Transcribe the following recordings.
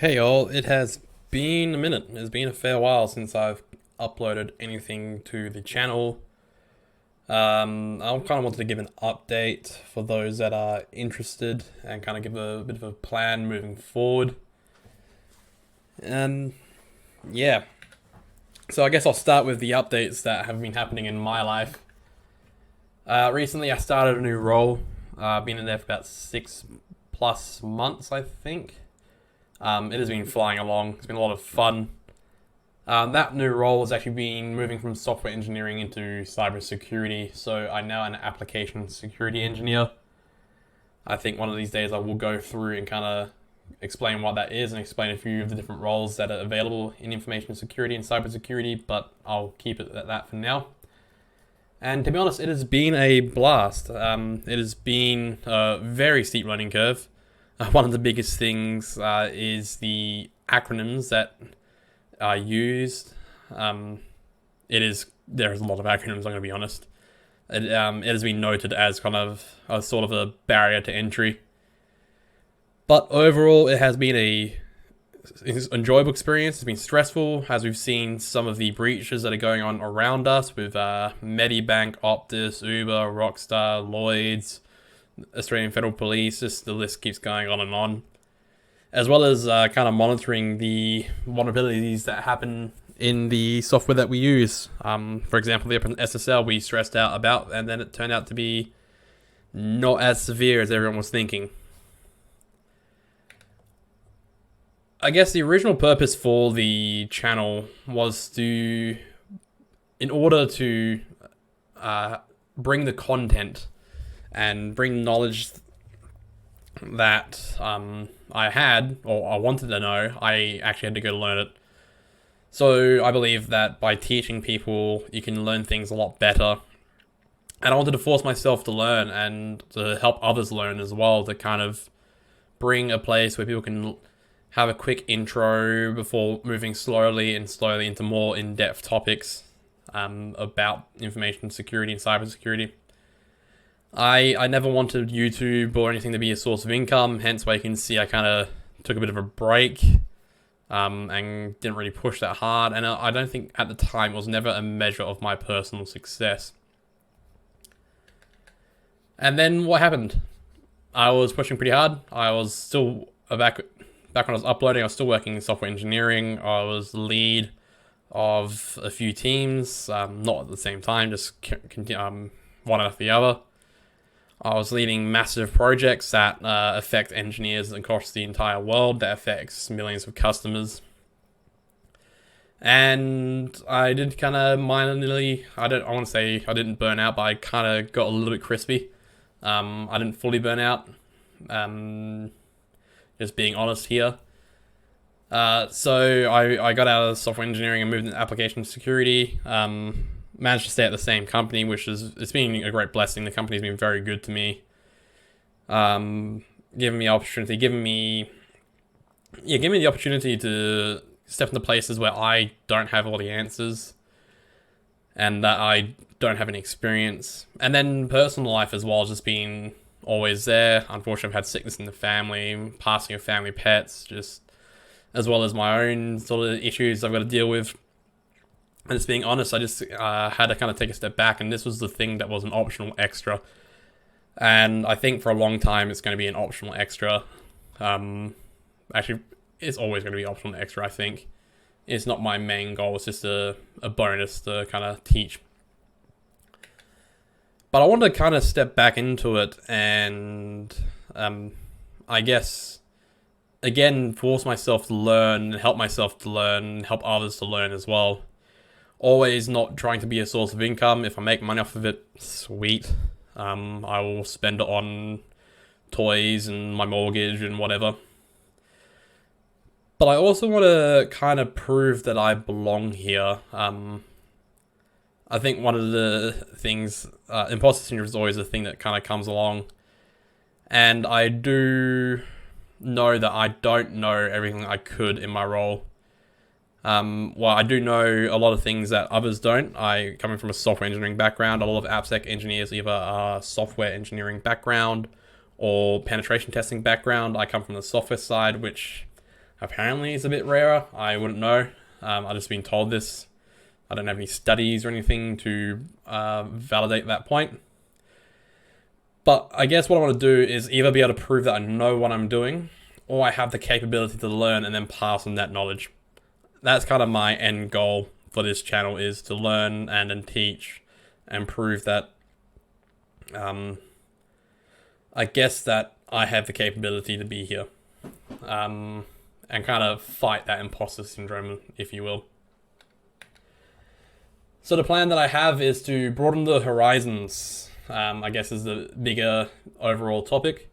Hey all, it has been a minute. It's been a fair while since I've uploaded anything to the channel. I kind of wanted to give an update for those that are interested and kind of give a bit of a plan moving forward. And yeah, so I guess I'll start with the updates that have been happening in my life. Recently, I started a new role. I've been in there for about 6+ months, I think. It has been flying along. It's been a lot of fun. That new role has actually been moving from software engineering into cybersecurity. So I'm now an application security engineer. I think one of these days I will go through and kind of explain what that is and explain a few of the different roles that are available in information security and cybersecurity, but I'll keep it at that for now. And to be honest, it has been a blast. It has been a very steep learning curve. One of the biggest things is the acronyms that are used. There's a lot of acronyms. I'm going to be honest. It has been noted as kind of a sort of a barrier to entry. But overall, it has been an enjoyable experience. It's been stressful, as we've seen some of the breaches that are going on around us with Medibank, Optus, Uber, Rockstar, Lloyds, Australian Federal Police. Just the list keeps going on and on. As well as kind of monitoring the vulnerabilities that happen in the software that we use. For example, the SSL we stressed out about, and then it turned out to be not as severe as everyone was thinking. I guess the original purpose for the channel was in order to bring the content and bring knowledge that I had, or I wanted to know. I actually had to go learn it. So I believe that by teaching people, you can learn things a lot better. And I wanted to force myself to learn and to help others learn as well, to kind of bring a place where people can have a quick intro before moving slowly into more in-depth topics about information security and cybersecurity. I never wanted YouTube or anything to be a source of income, hence why you can see I kind of took a bit of a break and didn't really push that hard. And I don't think at the time it was never a measure of my personal success. And then what happened? I was pushing pretty hard. I was still back when I was uploading. I was still working in software engineering. I was lead of a few teams, not at the same time, just one after the other. I was leading massive projects that affect engineers across the entire world, that affects millions of customers. And I did kind of minorly, I want to say I didn't burn out, but I kind of got a little bit crispy. I didn't fully burn out. Just being honest here. So I got out of software engineering and moved into application security. Managed to stay at the same company, it's been a great blessing. The company's been very good to me, giving me opportunity, giving me the opportunity to step into places where I don't have all the answers and that I don't have any experience. And then personal life as well, just being always there. Unfortunately, I've had sickness in the family, passing of family pets, just as well as my own sort of issues I've got to deal with. And just being honest, I just had to kind of take a step back, and this was the thing that was an optional extra. And I think for a long time, it's going to be an optional extra. Actually, it's always going to be optional extra, I think. It's not my main goal, it's just a bonus to kind of teach. But I wanted to kind of step back into it and, I guess, again, force myself to learn, help myself to learn, help others to learn as well. Always not trying to be a source of income. If I make money off of it, sweet. I will spend it on toys and my mortgage and whatever. But I also want to kind of prove that I belong here. I think one of the things, imposter syndrome is always a thing that kind of comes along. And I do know that I don't know everything I could in my role. Well, I do know a lot of things that others don't. I coming from a software engineering background. A lot of AppSec engineers either are software engineering background or penetration testing background. I come from the software side, which apparently is a bit rarer. I wouldn't know. I've just been told this. I don't have any studies or anything to validate that point. But I guess what I want to do is either be able to prove that I know what I'm doing, or I have the capability to learn and then pass on that knowledge. That's kind of my end goal for this channel, is to learn and then teach and prove that I guess that I have the capability to be here. And kind of fight that imposter syndrome, if you will. So the plan that I have is to broaden the horizons, I guess is the bigger overall topic.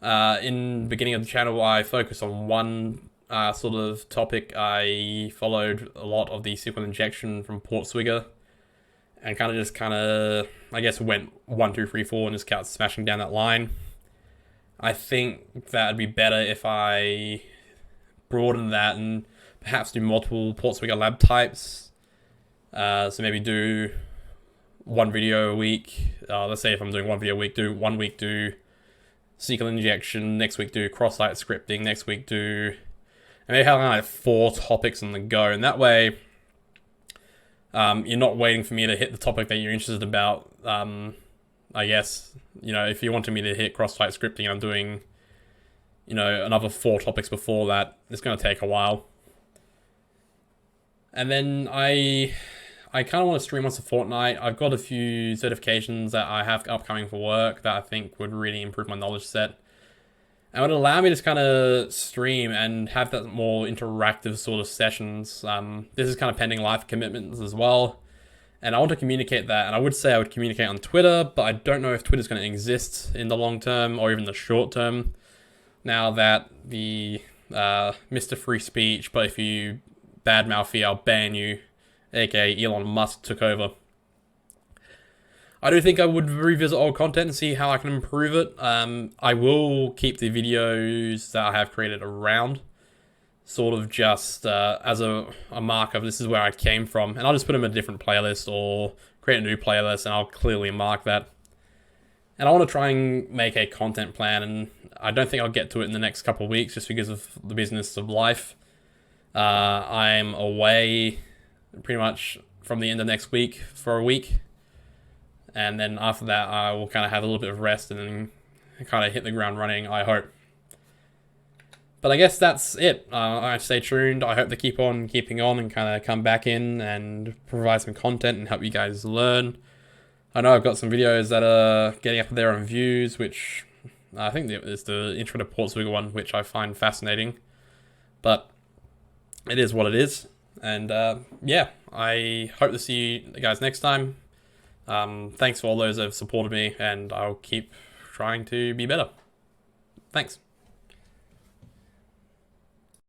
In the beginning of the channel, I focused on one sort of topic. I followed a lot of the SQL injection from Portswigger, and I guess went 1, 2, 3, 4 and just kept smashing down that line. I think that would be better if I broaden that and perhaps do multiple Portswigger lab types. So maybe do one video a week. Let's say if I'm doing one video a week, do 1 week do SQL injection, next week do cross-site scripting, next week do... And maybe have like 4 topics on the go, and that way you're not waiting for me to hit the topic that you're interested about. I guess, if you wanted me to hit cross-site scripting, I'm doing, another 4 topics before that. It's going to take a while. And then I kind of want to stream once a fortnight. I've got a few certifications that I have upcoming for work that I think would really improve my knowledge set. And would allow me to just kind of stream and have that more interactive sort of sessions. This is kind of pending life commitments as well. And I want to communicate that. And I would say I would communicate on Twitter, but I don't know if Twitter's going to exist in the long term or even the short term. Now that the Mr. Free Speech, but if you badmouth me, I'll ban you, aka Elon Musk, took over. I do think I would revisit old content and see how I can improve it. I will keep the videos that I have created around, sort of just as a mark of this is where I came from. And I'll just put them in a different playlist or create a new playlist, and I'll clearly mark that. And I want to try and make a content plan, and I don't think I'll get to it in the next couple of weeks just because of the business of life. I'm away pretty much from the end of next week for a week. And then after that, I will kind of have a little bit of rest and then kind of hit the ground running, I hope. But I guess that's it. I stay tuned. I hope to keep on keeping on and kind of come back in and provide some content and help you guys learn. I know I've got some videos that are getting up there on views, which I think is the intro to Portswigger one, which I find fascinating. But it is what it is. And yeah, I hope to see you guys next time. Thanks for all those that have supported me, and I'll keep trying to be better. Thanks.